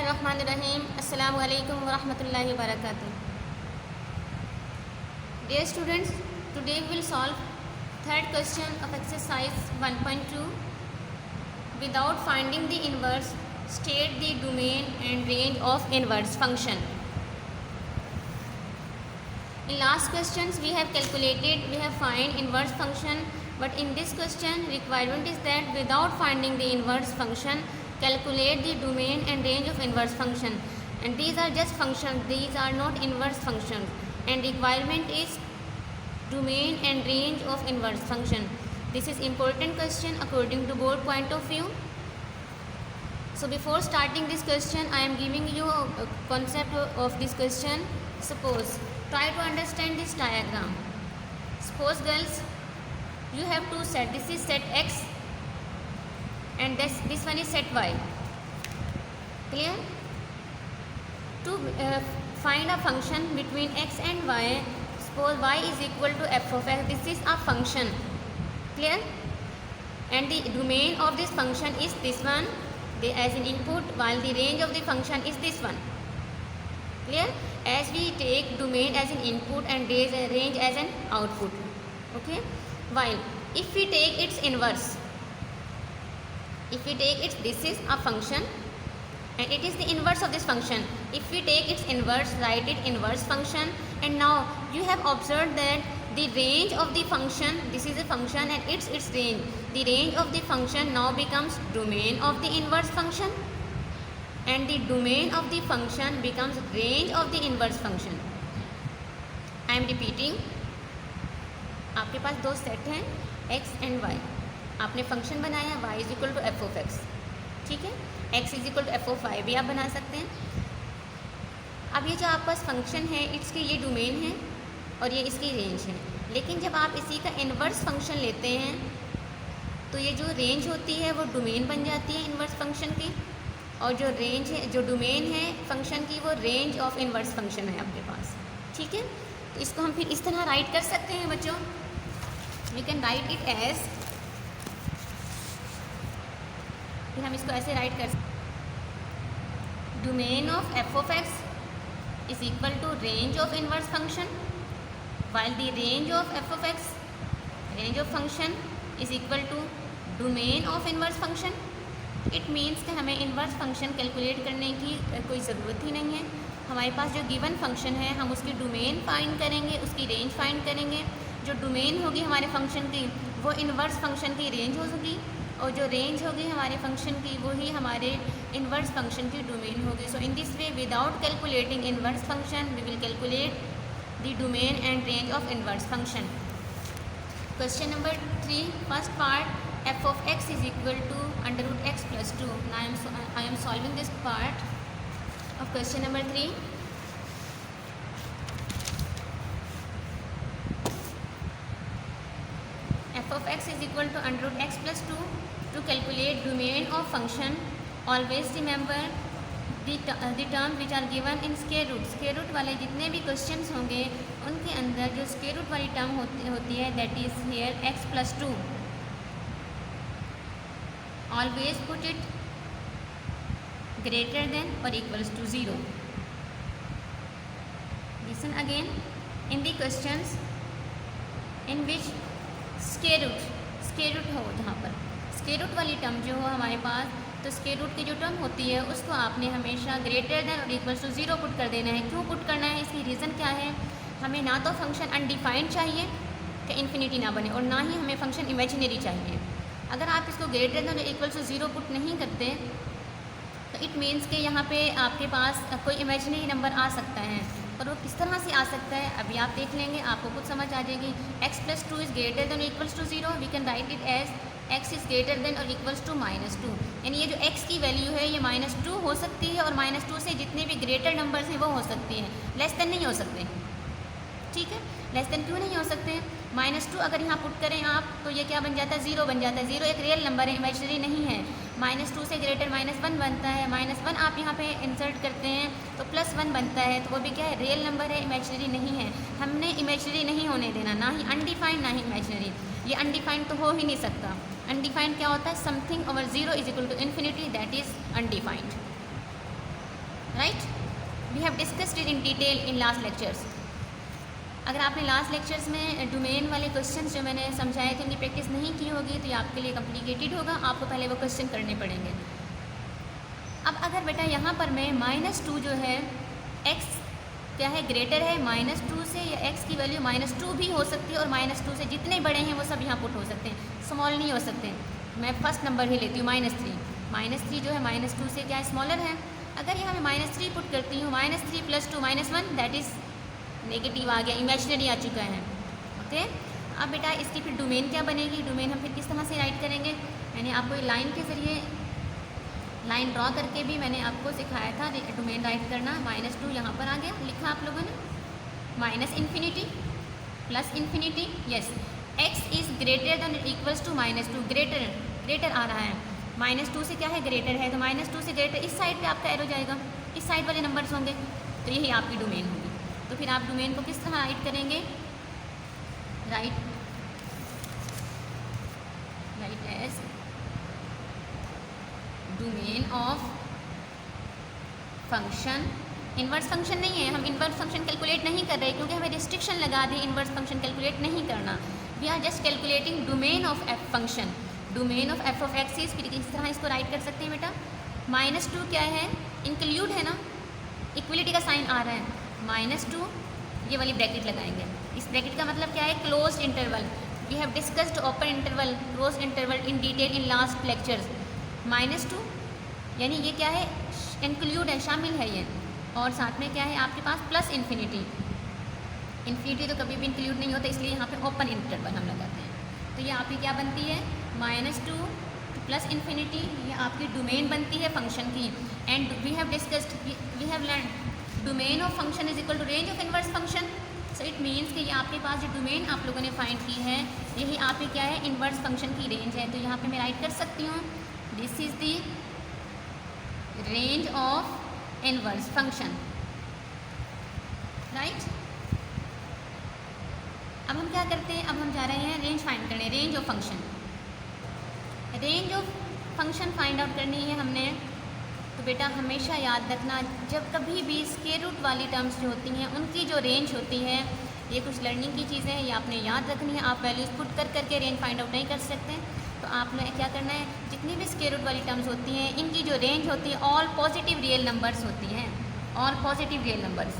बिस्मिल्लाहिर्रहमानिर्रहीम। अस्सलामु अलैकुम वरहमतुल्लाहि वबरकातुह। Dear students, today we will solve third question of exercise 1.2. Without finding the inverse, state the domain and range of inverse function. In last questions we have find inverse function, but in this question requirement is that without finding the inverse function, calculate the domain and range of inverse function. And these are just functions, these are not inverse functions, and requirement is domain and range of inverse function. This is important question according to board point of view. So before starting this question, I am giving you a concept of this question. Suppose, try to understand this diagram. Suppose girls, you have two sets. This is set X and this one is set Y. Clear? To find a function between X and Y, suppose Y is equal to f of x. This is a function. Clear? And the domain of this function is this one as an input, while the range of the function is this one. Clear? As we take domain as an input and range as an output. Okay? While if we take its inverse, this is a function and it is the inverse of this function. If we take its inverse, write it inverse function. And now you have observed that the range of the function, this is a function and its range. The range of the function now becomes domain of the inverse function, and the domain of the function becomes range of the inverse function. I am repeating. आपके पास दो set हैं x and y. आपने function बनाया y is equal to f of x. ठीक है, x is equal to f of y भी आप बना सकते हैं. अब ये जो आपके पास फंक्शन है, इसके ये डोमेन है और ये इसकी रेंज है. लेकिन जब आप इसी का इन्वर्स फंक्शन लेते हैं तो ये जो रेंज होती है वो डोमेन बन जाती है इन्वर्स फंक्शन की, और जो रेंज है, जो डोमेन है फंक्शन की, वो रेंज ऑफ इन्वर्स फंक्शन है आपके पास. ठीक है, तो इसको हम फिर इस तरह राइट कर सकते हैं बच्चों. We can write it as, फिर हम इसको ऐसे राइट कर सकते, domain of F of x is equal to range of inverse function, while the range of f of x, range of function is equal to domain of inverse function. It means कि हमें inverse function calculate करने की कोई ज़रूरत ही नहीं है. हमारे पास जो गिवन फंक्शन है हम उसकी डोमेन फाइंड करेंगे, उसकी रेंज फाइंड करेंगे. जो डोमेन होगी हमारे फंक्शन की वो इन्वर्स फंक्शन की रेंज होगी, और जो रेंज होगी हमारे फंक्शन की वो ही हमारे इन्वर्स फंक्शन की डोमेन होगी. So in this way, without calculating inverse function, we will calculate the domain and range of inverse function. Question number 3, first part, f of x is equal to under root x plus 2. Now I am solving this part of question number 3. F of x is equal to under root x plus 2. To calculate domain of function, always remember the terms which are given in square root. Square root वाले जितने भी questions होंगे उनके अंदर जो square root वाली term होती है, that is here x plus 2. Always put it greater than और equals to 0. Listen again, in the questions in which square root हो, जहाँ पर स्क्वायर रूट वाली टर्म जो हो हमारे पास, तो स्क्वायर रूट की जो टर्म होती है उसको आपने हमेशा ग्रेटर देन और इक्वल्स टू 0 पुट कर देना है. क्यों पुट करना है, इसकी रीज़न क्या है? हमें ना तो फंक्शन अनडिफाइंड चाहिए कि इन्फिनिटी ना बने, और ना ही हमें फंक्शन इमेजिनरी चाहिए. अगर आप इसको ग्रेटर देन और इक्वल्स टू 0 पुट नहीं करते तो इट मीन्स कि यहाँ पे आपके पास कोई इमेजिनरी नंबर आ सकता है, और वो किस तरह से आ सकता है अभी आप देख लेंगे, आपको कुछ समझ आ जाएगी. x plus 2 is greater than equals to 0. We can write it as x is greater than और इक्वल्स टू -2. यानी ये जो x की वैल्यू है ये -2 हो सकती है, और -2 से जितने भी ग्रेटर नंबर्स हैं वो हो सकती हैं, लेस देन नहीं हो सकते. ठीक है, लेस देन क्यों नहीं हो सकते? -2 अगर यहाँ पुट करें आप तो ये क्या बन जाता है, 0 बन जाता है. 0 एक रियल नंबर है, इमेजिनरी नहीं है. -2 से ग्रेटर -1 बनता है. -1 आप यहाँ पे इंसर्ट करते हैं तो +1 बनता है, तो वो भी क्या है, रियल नंबर है, इमेजिनरी नहीं है. हमने इमेजिनरी नहीं होने देना, ना ही अनडिफाइंड ना ही इमेजिनरी. ये अनडिफाइंड तो हो ही नहीं सकता. अनडिफाइंड क्या होता है, something over 0 is equal to infinity, that is undefined. We have discussed in detail in last lectures. अगर आपने लास्ट लेक्चर्स में डोमेन वाले क्वेश्चंस जो मैंने समझाए थे उनकी प्रैक्टिस नहीं की होगी तो ये आपके लिए कॉम्प्लिकेटेड होगा, आपको पहले वो क्वेश्चन करने पड़ेंगे। अब अगर बेटा यहाँ पर मैं -2 जो है x क्या है ग्रेटर है -2 से, या x की वैल्यू -2 भी हो सकती है और -2 से जितने बड़े हैं वो सब यहाँ पुट हो सकते हैं, स्मॉल नहीं हो सकते। मैं फर्स्ट नंबर ही लेती हूँ -3 जो है -2 से क्या स्मॉलर है। अगर यहाँ मैं -3 पुट करती हूँ, -3 + 2 -1 दैट इज़ नेगेटिव आ गया, इमेजिनरी आ चुका है। ओके, अब बेटा इसकी फिर डोमेन क्या बनेगी, डोमेन हम फिर किस तरह से राइट करेंगे। मैंने आपको लाइन के ज़रिए लाइन ड्रॉ करके भी मैंने आपको सिखाया था डोमेन राइट करना। -2 यहाँ पर आ गया, लिखा आप लोगों ने, -∞ +∞, yes, x is greater than equals to -2, greater आ रहा है, -2 से क्या है ग्रेटर है, तो -2 से ग्रेटर इस साइड पे आपका एरो जाएगा, इस साइड वाले नंबर्स होंगे, तो यही आपकी डोमेन होगी। तो फिर आप डोमेन को किस तरह राइट करेंगे, write as domain of function, inverse function नहीं है, हम इन्वर्स फंक्शन कैलकुलेट नहीं कर रहे क्योंकि हमें रिस्ट्रिक्शन लगा दी इन्वर्स फंक्शन कैलकुलेट नहीं करना। We are just calculating domain of F function, domain of F of x is. फिर इस तरह इसको राइट कर सकते हैं बेटा, -2 क्या है, इंक्लूड है ना, इक्वलिटी का साइन आ रहा है, -2 ये वाली ब्रैकेट लगाएंगे। इस ब्रैकेट का मतलब क्या है, closed interval. We have discussed open interval, closed interval in detail in last lectures. -2 यानी ये क्या है, इंक्लूड है, शामिल है ये, और साथ में क्या है आपके पास +∞। इन्फिनिटी तो कभी भी इंक्लूड नहीं होता, इसलिए यहाँ पे ओपन इंटरवल हम लगाते हैं। तो ये आपकी क्या बनती है, -2 +∞, ये आपकी डोमेन बनती है फंक्शन की। And we have discussed, we have learn domain of function is equal to range of inverse function. So it means कि ये आपके पास जो डोमेन आप लोगों ने फाइंड की है यही आपकी क्या है, इन्वर्स फंक्शन की रेंज है। तो यहाँ पे मैं राइट कर सकती हूँ, this is the range of inverse function, right. अब हम क्या करते हैं, अब हम जा रहे हैं रेंज फाइंड करने, range of function. Range of function find out करनी है हमने, तो बेटा हमेशा याद रखना जब कभी भी स्क्वायर रूट वाली टर्म्स जो होती हैं उनकी जो रेंज होती है, ये कुछ लर्निंग की चीज़ें हैं, ये आपने याद रखनी है। आप वैल्यूज़ पुट कर करके रेंज फाइंड आउट नहीं कर सकते, तो आपने क्या करना है, जितनी भी स्क्वायर रूट वाली टर्म्स होती हैं इनकी जो रेंज होती है ऑल पॉजिटिव रियल नंबर्स होती हैं, ऑल पॉजिटिव रियल नंबर्स,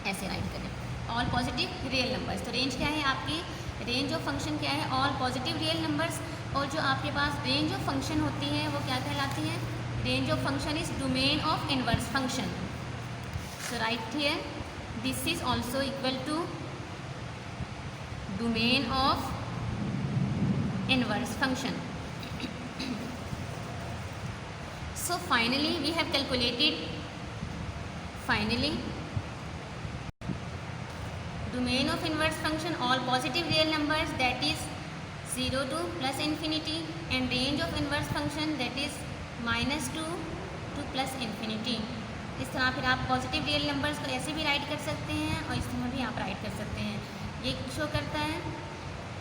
ऐसे राइट करें, ऑल पॉजिटिव रियल नंबर्स। तो रेंज क्या है आपकी, रेंज ऑफ फंक्शन क्या है, ऑल पॉजिटिव रियल नंबर्स। और जो आपके पास रेंज ऑफ फंक्शन होती है वो क्या कहलाती है, range of function is domain of inverse function. So right here this is also equal to domain of inverse function. So finally we have calculated, finally domain of inverse function all positive real numbers, that is 0 to +∞, and range of inverse function that is -2 to +∞। इस तरह फिर आप positive real numbers को ऐसे भी right कर सकते हैं और इस तरह भी आप राइट कर सकते हैं। ये शो करता है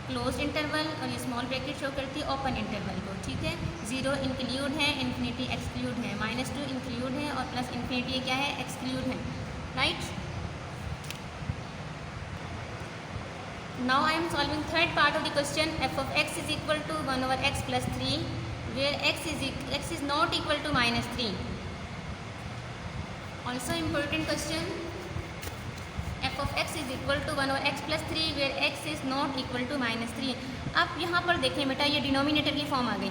क्लोज इंटरवल और ये स्मॉल ब्रैकेट शो करती है ओपन इंटरवल को, ठीक है। 0 इंक्लूड है, इन्फिनिटी एक्सक्लूड है, -2 इंक्लूड है और +∞ क्या है, एक्सक्लूड है, right. Now I am solving third part of the question, f of x is equal to 1/x + 3 where x is not equal to -3। also important question, f of x is equal to 1/x + 3 where x is not equal to -3। अब यहाँ पर देखें बेटा ये denominator की form आ गई,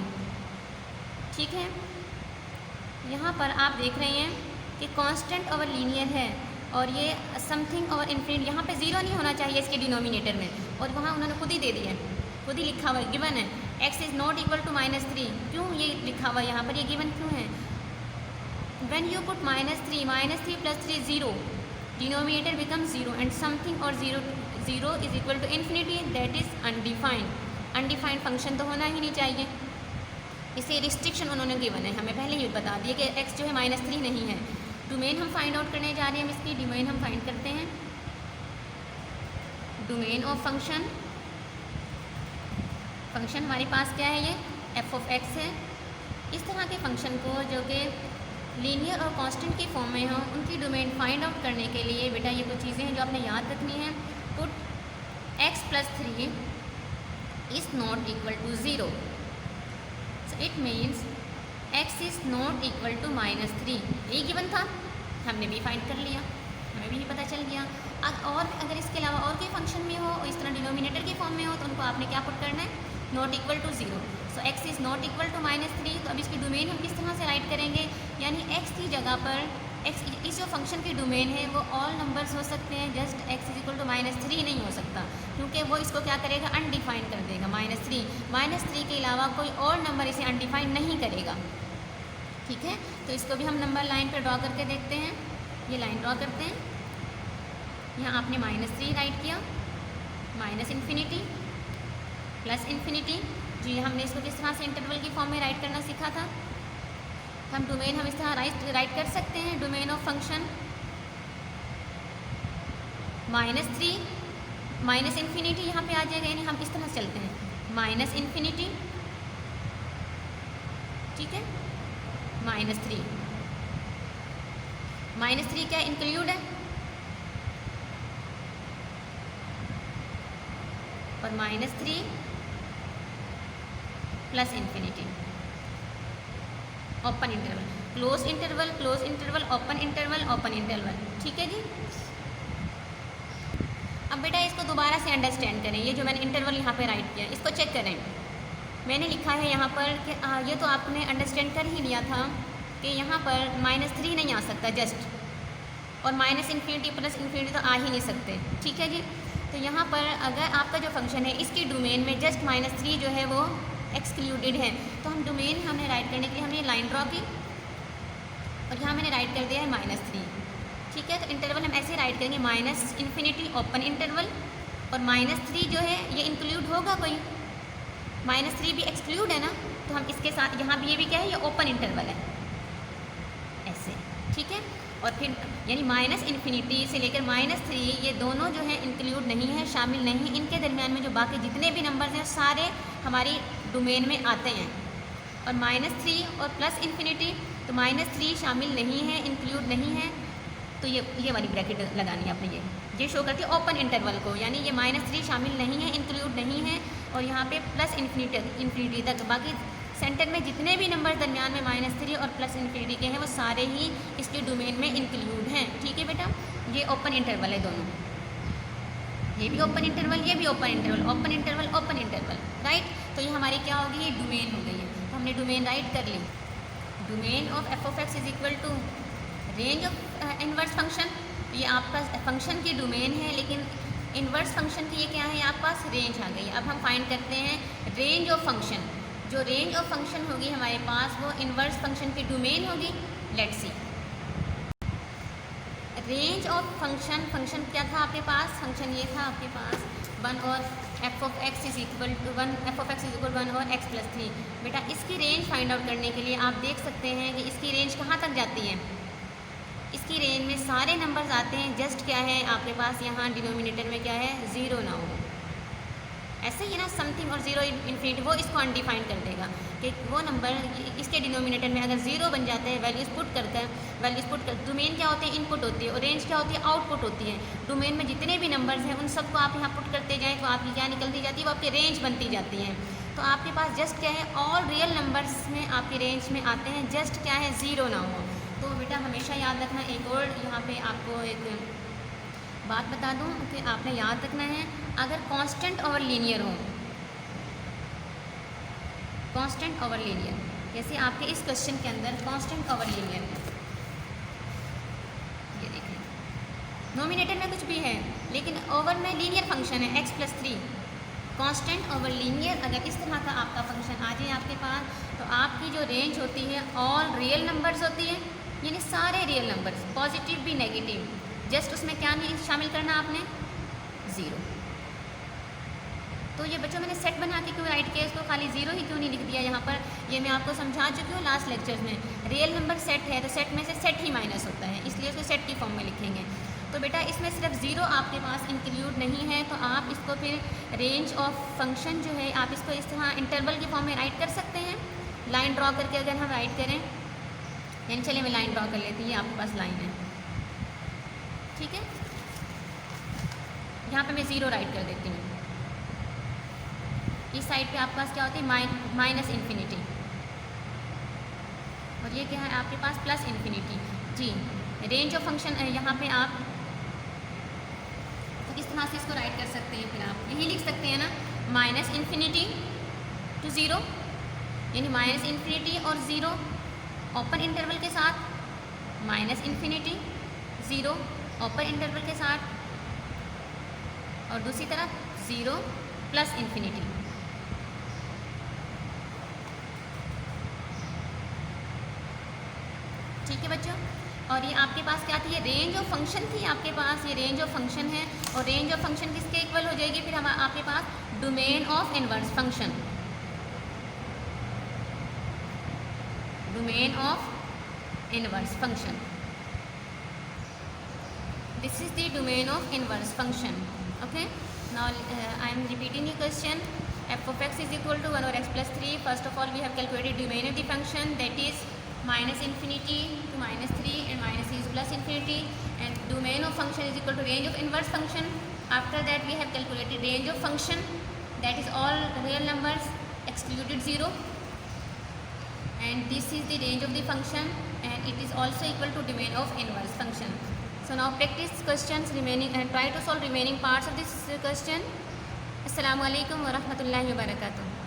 ठीक है। यहाँ पर आप देख रहे हैं कि कांस्टेंट और लीनियर है और ये समथिंग और इन्फिनिट, यहाँ पे 0 नहीं होना चाहिए इसके डिनोमिनेटर में, और वहाँ उन्होंने खुद ही दे दिया है, खुद ही लिखा हुआ है, गिवन है x is not equal to -3। क्यों ये लिखा हुआ है यहाँ पर, ये गिवन क्यों है, when you put -3 + 3 0, denominator becomes 0 and something or 0 is equal to infinity, that is undefined। Undefined function तो होना ही नहीं चाहिए, इसे रिस्ट्रिक्शन उन्होंने गिवन है, हमें पहले ही बता दिया कि x जो है -3 नहीं है। डोमेन हम फाइंड आउट करने जा रहे हैं, इसकी डोमेन हम फाइंड करते हैं, डोमेन ऑफ फंक्शन। फंक्शन हमारे पास क्या है, ये f of x है। इस तरह के फंक्शन को जो कि लीनियर और कांस्टेंट की फॉर्म में हों उनकी डोमेन फाइंड आउट करने के लिए बेटा ये कुछ चीज़ें हैं जो आपने याद रखनी है। Put x+3 is not equal to 0, so it means x is not equal to -3। यही गिवन था, हमने भी फाइंड कर लिया, हमें भी पता चल गया। और अगर इसके अलावा और कोई फंक्शन में हो और इस तरह डिनोमिनेटर की फॉर्म में हो तो उनको आपने क्या पुट करना है, not equal to 0। So x is not equal to -3। तो अब इसकी डोमेन हम किस तरह से राइट करेंगे, यानी x की जगह पर x, इस जो फंक्शन की डोमेन है वो ऑल नंबर्स हो सकते हैं, just x is equal to -3 नहीं हो सकता, क्योंकि वो इसको क्या करेगा, अनडिफाइंड कर देगा। -3 के अलावा कोई और नंबर इसे अनडिफाइंड नहीं करेगा। ठीक है, तो इसको भी हम नंबर लाइन पर ड्रॉ करके देखते हैं। ये लाइन ड्रॉ करते हैं, यहाँ आपने -3 राइट किया, -∞, +∞। जी, हमने इसको किस तरह से इंटरवल की फॉर्म में राइट करना सीखा था। हम डोमेन हम इस तरह राइट कर सकते हैं, डोमेन ऑफ फंक्शन -3 -∞, यहाँ पे आ जाएगा, यानी हम इस तरह से चलते हैं, -∞, ठीक है, -3 -3 क्या इंक्लूड है, और -3 +∞, open interval, close interval, open interval. ठीक है जी। अब बेटा इसको दोबारा से अंडरस्टैंड करें, ये जो मैंने इंटरवल यहाँ पे राइट किया इसको चेक करें। मैंने लिखा है यहाँ पर कि ये तो आपने अंडरस्टैंड कर ही लिया था कि यहाँ पर -3 नहीं आ सकता जस्ट, और -∞ तो आ ही नहीं सकते। ठीक है जी। तो यहाँ पर अगर आपका जो फंक्शन है इसकी डोमेन में जस्ट -3 जो है वो एक्सक्लूडेड है, तो हम डोमेन हमने राइट करने के लिए हमने लाइन ड्रॉ की और यहाँ मैंने राइट कर दिया है -3। ठीक है, तो इंटरवल हम ऐसे राइट करेंगे, -∞, ओपन इंटरवल, और -3 जो है ये इंक्लूड होगा कोई, -3 भी एक्सक्लूड है ना, तो हम इसके साथ यहाँ भी ये भी क्या है, ये ओपन इंटरवल है ऐसे। ठीक है, और फिर यानी -∞ से लेकर -3 ये दोनों जो है इंक्लूड नहीं है, शामिल नहीं, इनके दरमियान में जो बाकी जितने भी नंबर्स हैं सारे हमारी डोमेन में आते हैं। और -3 और +∞, तो -3 शामिल नहीं है, इंक्लूड नहीं है, तो ये वाली ब्रैकेट लगानी है आपने, ये शो करती है ओपन इंटरवल को, यानी ये -3 शामिल नहीं है, इंक्लूड नहीं है, और यहाँ पे +∞ तक बाकी सेंटर में जितने भी नंबर दरमियान में -3 और +∞ के हैं वो सारे ही इसकी डोमेन में इंक्लूड हैं। ठीक है बेटा, ये ओपन इंटरवल है दोनों, ये भी ओपन इंटरवल, ये भी open interval, open interval, right. तो ये हमारी क्या होगी, ये डोमेन हो गई है। तो हमने डोमेन राइट कर ली, domain of f(x) is equal to range of inverse function. ये आपका फंक्शन की डोमेन है, लेकिन इनवर्स फंक्शन की ये क्या है, आपके पास रेंज आ गई। अब हम फाइंड करते हैं रेंज ऑफ फंक्शन। जो रेंज ऑफ फंक्शन होगी हमारे पास वो इनवर्स फंक्शन की डोमेन होगी। Let's see, range of function क्या था आपके पास, फंक्शन ये था आपके पास 1 और f(x) इज इक्वल टू 1 और x+3। बेटा इसकी रेंज फाइंड आउट करने के लिए आप देख सकते हैं कि इसकी रेंज कहाँ तक जाती है। इसकी रेंज में सारे नंबर्स आते हैं, जस्ट क्या है आपके पास यहाँ डिनोमिनेटर में क्या है, 0 ना हो, ऐसे ही ना समथिंग और 0 वो इसको अनडिफाइंड कर देगा कि वो नंबर इसके डिनोमिनेटर में अगर 0 बन जाता है, वैल्यूज़ पुट कर डोमेन क्या होते हैं, इनपुट होती है, और रेंज क्या होती है, आउटपुट होती है। डोमेन में जितने भी नंबर्स हैं उन सबको आप यहाँ पुट करते जाएँ तो आपकी क्या निकलती जाती है, वो आपकी रेंज बनती जाती है। तो आपके पास जस्ट क्या है, ऑल रियल नंबर्स में आपकी रेंज में आते हैं, जस्ट क्या है 0 ना हो। तो बेटा हमेशा याद रखना, एक और यहाँ पे आपको एक बात बता दूँ कि आपने याद रखना है, अगर कांस्टेंट और लीनियर हो, कांस्टेंट ओवर लीनियर, जैसे आपके इस क्वेश्चन के अंदर कांस्टेंट ओवर लीनियर है, ये देखिए नोमिनेटर में कुछ भी है लेकिन ओवर में लीनियर फंक्शन है x+3, कांस्टेंट ओवर लीनियर। अगर इस तरह का आपका फंक्शन आ जाए आपके पास, तो आपकी जो रेंज होती है ऑल रियल नंबर्स होती है, यानी सारे रियल नंबर्स, पॉजिटिव भी नेगेटिव, जस्ट उसमें क्या नहीं शामिल करना आपने, 0। तो ये बच्चों मैंने सेट बना के क्यों राइट किया, इसको खाली 0 ही क्यों नहीं लिख दिया यहाँ पर, ये मैं आपको समझा चुकी हूँ लास्ट लेक्चर्स में। रियल नंबर सेट है तो सेट में से सेट ही माइनस होता है, इसलिए उसको सेट की फॉर्म में लिखेंगे। तो बेटा इसमें सिर्फ 0 आपके पास इंक्लूड नहीं है, तो आप इसको फिर रेंज ऑफ फंक्शन जो है आप इसको इस तरह इंटरवल की फॉर्म में राइट कर सकते हैं। लाइन ड्रॉ करके अगर हम राइट करें यानी चलिए मैं लाइन ड्रॉ कर लेती हूँ, ये आपके पास लाइन है, ठीक है। यहाँ पे मैं 0 राइट कर देती हूँ। इस साइड पे आपके पास क्या होती है, माइनस इन्फिनिटी, और ये क्या है आपके पास प्लस इन्फिनिटी। जी, रेंज ऑफ फंक्शन यहाँ पे आप तो किस तरह से इसको राइट कर सकते हैं, फिर आप यही लिख सकते हैं ना, माइनस इन्फिनिटी टू 0, यानी माइनस इन्फिनिटी और 0 ओपन इंटरवल के साथ, माइनस इन्फिनिटी 0 ओपन इंटरवल के साथ, और दूसरी तरफ 0 प्लस इन्फिनिटी। ठीक है बच्चों, और ये आपके पास क्या थी, ये रेंज ऑफ फंक्शन थी आपके पास, ये रेंज ऑफ फंक्शन है, और रेंज ऑफ फंक्शन किसके इक्वल हो जाएगी, फिर हम आपके पास domain of inverse function, domain of inverse function, this is the domain of inverse function. Okay, now I am repeating the question. F of x is equal to 1 over x plus 3. First of all, we have calculated domain of the function, that is minus infinity to minus 3 and minus is plus infinity, and domain of function is equal to range of inverse function. After that, we have calculated range of function, that is all real numbers excluded 0, and this is the range of the function, and it is also equal to domain of inverse function. So now practice questions remaining and try to solve remaining parts of this question. Assalamu alaikum wa rahmatullahi wa barakatuh.